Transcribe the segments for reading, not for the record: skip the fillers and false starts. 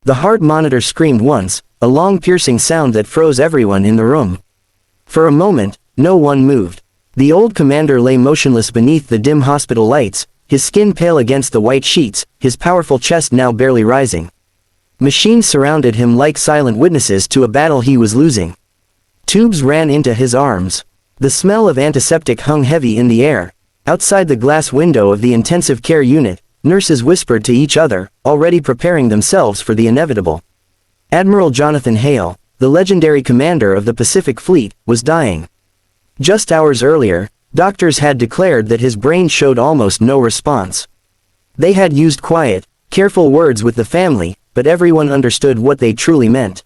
The heart monitor screamed once, a long piercing sound that froze everyone in the room. For a moment, no one moved. The old commander lay motionless beneath the dim hospital lights, his skin pale against the white sheets, his powerful chest now barely rising. Machines surrounded him like silent witnesses to a battle he was losing. Tubes ran into his arms. The smell of antiseptic hung heavy in the air. Outside the glass window of the intensive care unit, nurses whispered to each other, already preparing themselves for the inevitable. Admiral Jonathan Hale, the legendary commander of the Pacific Fleet, was dying. Just hours earlier, doctors had declared that his brain showed almost no response. They had used quiet, careful words with the family, but everyone understood what they truly meant.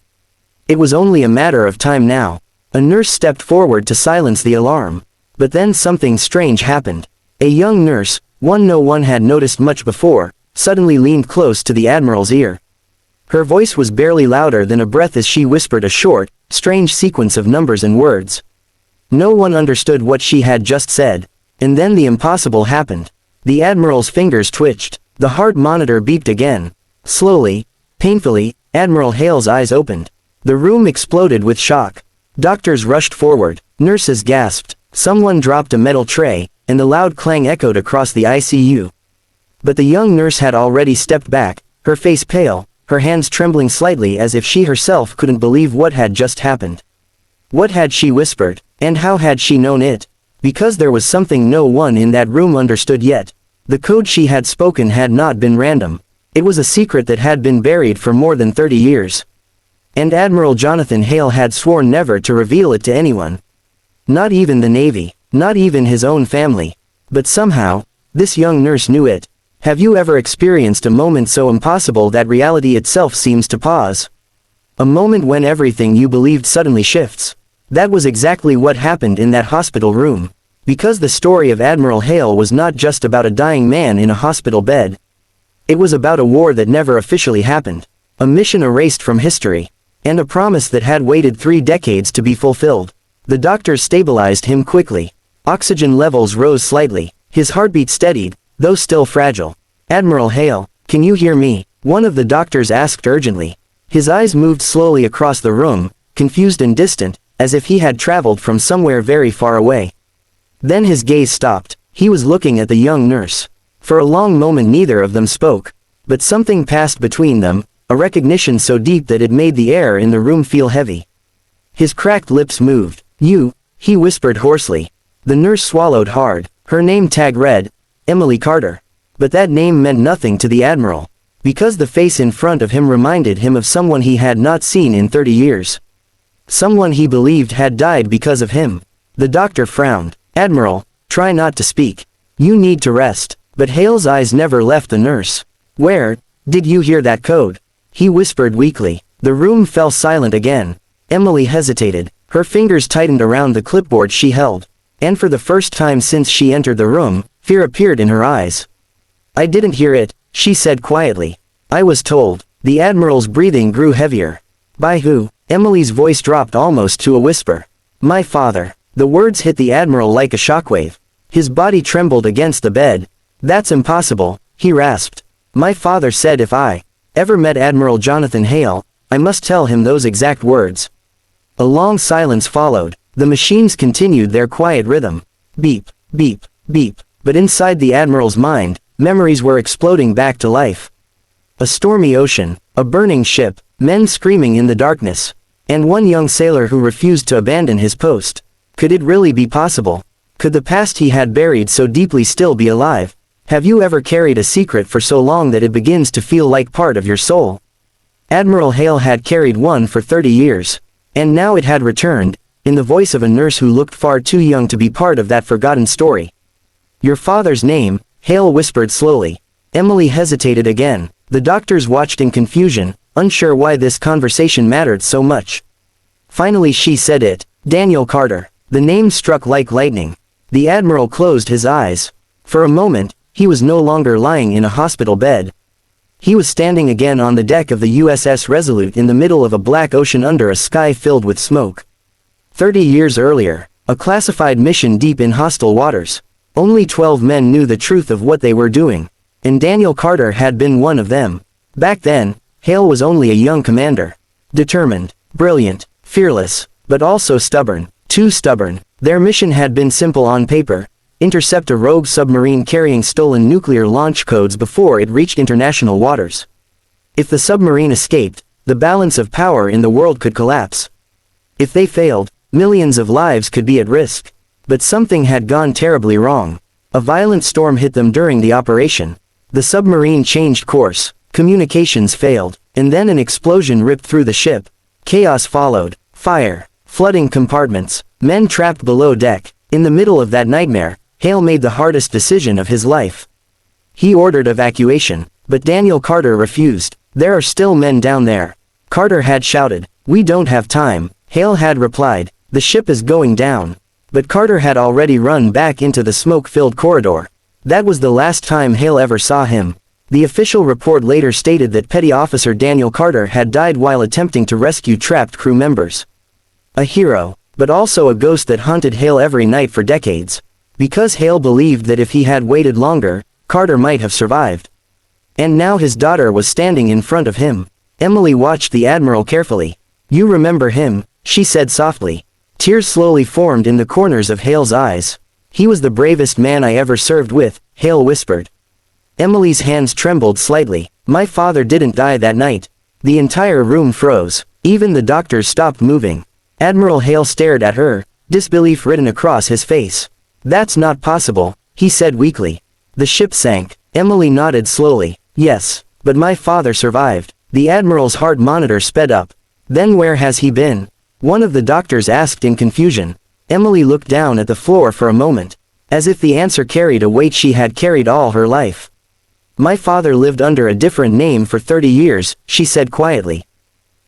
It was only a matter of time now. A nurse stepped forward to silence the alarm. But then something strange happened. A young nurse, one no one had noticed much before, suddenly leaned close to the admiral's ear. Her voice was barely louder than a breath as she whispered a short, strange sequence of numbers and words. No one understood what she had just said. And then the impossible happened. The admiral's fingers twitched. The heart monitor beeped again. Slowly, painfully, Admiral Hale's eyes opened. The room exploded with shock. Doctors rushed forward. Nurses gasped. Someone dropped a metal tray, and the loud clang echoed across the ICU. But the young nurse had already stepped back, her face pale, her hands trembling slightly as if she herself couldn't believe what had just happened. What had she whispered, and how had she known it? Because there was something no one in that room understood yet. The code she had spoken had not been random. It was a secret that had been buried for more than 30 years. And Admiral Jonathan Hale had sworn never to reveal it to anyone. Not even the Navy, not even his own family. But somehow, this young nurse knew it. Have you ever experienced a moment so impossible that reality itself seems to pause? A moment when everything you believed suddenly shifts. That was exactly what happened in that hospital room. Because the story of Admiral Hale was not just about a dying man in a hospital bed. It was about a war that never officially happened. A mission erased from history. And a promise that had waited 3 decades to be fulfilled. The doctors stabilized him quickly. Oxygen levels rose slightly. His heartbeat steadied, though still fragile. Admiral Hale, can you hear me? One of the doctors asked urgently. His eyes moved slowly across the room, confused and distant, as if he had traveled from somewhere very far away. Then his gaze stopped. He was looking at the young nurse. For a long moment neither of them spoke. But something passed between them, a recognition so deep that it made the air in the room feel heavy. His cracked lips moved. You, he whispered hoarsely. The nurse swallowed hard. Her name tag read, Emily Carter. But that name meant nothing to the admiral. Because the face in front of him reminded him of someone he had not seen in 30 years. Someone he believed had died because of him. The doctor frowned. Admiral, try not to speak. You need to rest. But Hale's eyes never left the nurse. Where did you hear that code? He whispered weakly. The room fell silent again. Emily hesitated. Her fingers tightened around the clipboard she held. And for the first time since she entered the room, fear appeared in her eyes. I didn't hear it, she said quietly. I was told. The admiral's breathing grew heavier. By who? Emily's voice dropped almost to a whisper. My father. The words hit the admiral like a shockwave. His body trembled against the bed. That's impossible, he rasped. My father said if I ever met Admiral Jonathan Hale, I must tell him those exact words. A long silence followed. The machines continued their quiet rhythm. Beep, beep, beep. But inside the admiral's mind, memories were exploding back to life. A stormy ocean, a burning ship, men screaming in the darkness, and one young sailor who refused to abandon his post. Could it really be possible? Could the past he had buried so deeply still be alive? Have you ever carried a secret for so long that it begins to feel like part of your soul? Admiral Hale had carried one for 30 years. And now it had returned, in the voice of a nurse who looked far too young to be part of that forgotten story. Your father's name, Hale whispered slowly. Emily hesitated again. The doctors watched in confusion, unsure why this conversation mattered so much. Finally she said it. Daniel Carter. The name struck like lightning. The admiral closed his eyes. For a moment, he was no longer lying in a hospital bed. He was standing again on the deck of the USS Resolute in the middle of a black ocean under a sky filled with smoke. 30 years earlier, a classified mission deep in hostile waters. Only 12 men knew the truth of what they were doing. And Daniel Carter had been one of them. Back then, Hale was only a young commander. Determined, brilliant, fearless, but also stubborn. Too stubborn. Their mission had been simple on paper: intercept a rogue submarine carrying stolen nuclear launch codes before it reached international waters. If the submarine escaped, the balance of power in the world could collapse. If they failed, millions of lives could be at risk. But something had gone terribly wrong. A violent storm hit them during the operation. The submarine changed course, communications failed, and then an explosion ripped through the ship. Chaos followed. Fire, flooding compartments, men trapped below deck. In the middle of that nightmare, Hale made the hardest decision of his life. He ordered evacuation, but Daniel Carter refused. "There are still men down there," Carter had shouted. "We don't have time," Hale had replied. "The ship is going down." But Carter had already run back into the smoke-filled corridor. That was the last time Hale ever saw him. The official report later stated that Petty Officer Daniel Carter had died while attempting to rescue trapped crew members. A hero, but also a ghost that haunted Hale every night for decades. Because Hale believed that if he had waited longer, Carter might have survived. And now his daughter was standing in front of him. Emily watched the admiral carefully. "You remember him," she said softly. Tears slowly formed in the corners of Hale's eyes. "He was the bravest man I ever served with," Hale whispered. Emily's hands trembled slightly. "My father didn't die that night." The entire room froze. Even the doctors stopped moving. Admiral Hale stared at her, disbelief written across his face. "That's not possible," he said weakly. "The ship sank." Emily nodded slowly. "Yes, but my father survived." The admiral's heart monitor sped up. "Then where has he been?" one of the doctors asked in confusion. Emily looked down at the floor for a moment, as if the answer carried a weight she had carried all her life. "My father lived under a different name for 30 years, she said quietly.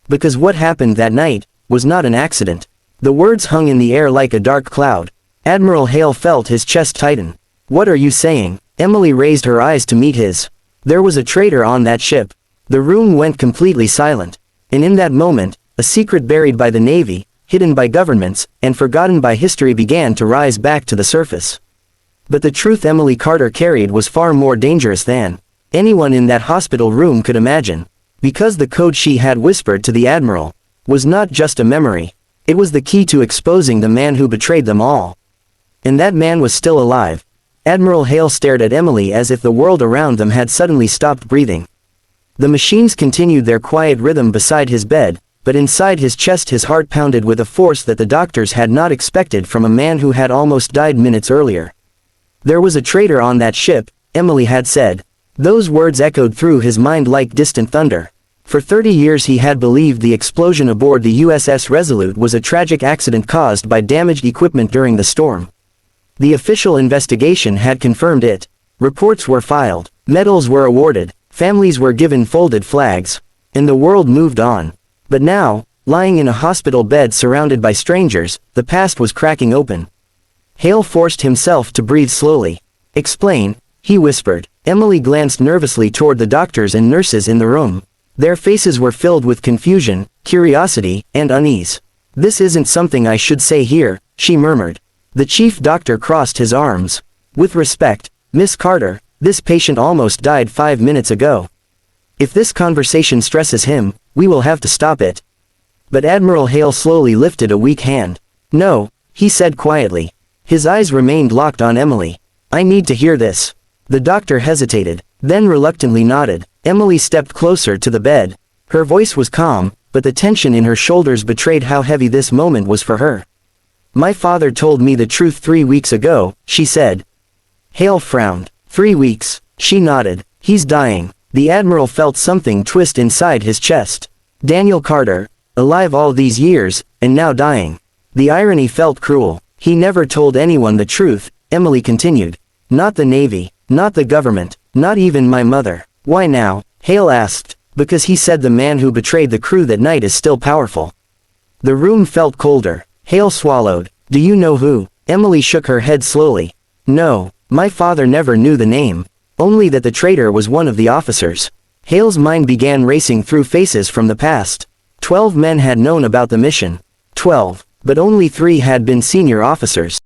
Because what happened that night was not an accident. The words hung in the air like a dark cloud. Admiral Hale felt his chest tighten. "What are you saying?" Emily raised her eyes to meet his. "There was a traitor on that ship." The room went completely silent. And in that moment, a secret buried by the Navy, hidden by governments, and forgotten by history began to rise back to the surface. But the truth Emily Carter carried was far more dangerous than anyone in that hospital room could imagine. Because the code she had whispered to the admiral was not just a memory. It was the key to exposing the man who betrayed them all. And that man was still alive. Admiral Hale stared at Emily as if the world around them had suddenly stopped breathing. The machines continued their quiet rhythm beside his bed, but inside his chest his heart pounded with a force that the doctors had not expected from a man who had almost died minutes earlier. "There was a traitor on that ship," Emily had said. Those words echoed through his mind like distant thunder. For 30 years he had believed the explosion aboard the USS Resolute was a tragic accident caused by damaged equipment during the storm. The official investigation had confirmed it. Reports were filed, medals were awarded, families were given folded flags, and the world moved on. But now, lying in a hospital bed surrounded by strangers, the past was cracking open. Hale forced himself to breathe slowly. "Explain," he whispered. Emily glanced nervously toward the doctors and nurses in the room. Their faces were filled with confusion, curiosity, and unease. "This isn't something I should say here," she murmured. The chief doctor crossed his arms. "With respect, Miss Carter, this patient almost died 5 minutes ago. If this conversation stresses him, we will have to stop it." But Admiral Hale slowly lifted a weak hand. "No," he said quietly. His eyes remained locked on Emily. "I need to hear this." The doctor hesitated, then reluctantly nodded. Emily stepped closer to the bed. Her voice was calm, but the tension in her shoulders betrayed how heavy this moment was for her. "My father told me the truth 3 weeks ago," she said. Hale frowned. 3 weeks, she nodded. "He's dying." The admiral felt something twist inside his chest. Daniel Carter, alive all these years, and now dying. The irony felt cruel. "He never told anyone the truth," Emily continued. "Not the Navy, not the government, not even my mother." "Why now?" Hale asked. "Because he said the man who betrayed the crew that night is still powerful." The room felt colder. Hale swallowed. "Do you know who?" Emily shook her head slowly. "No, my father never knew the name. Only that the traitor was one of the officers." Hale's mind began racing through faces from the past. 12 men had known about the mission. 12, but only 3 had been senior officers.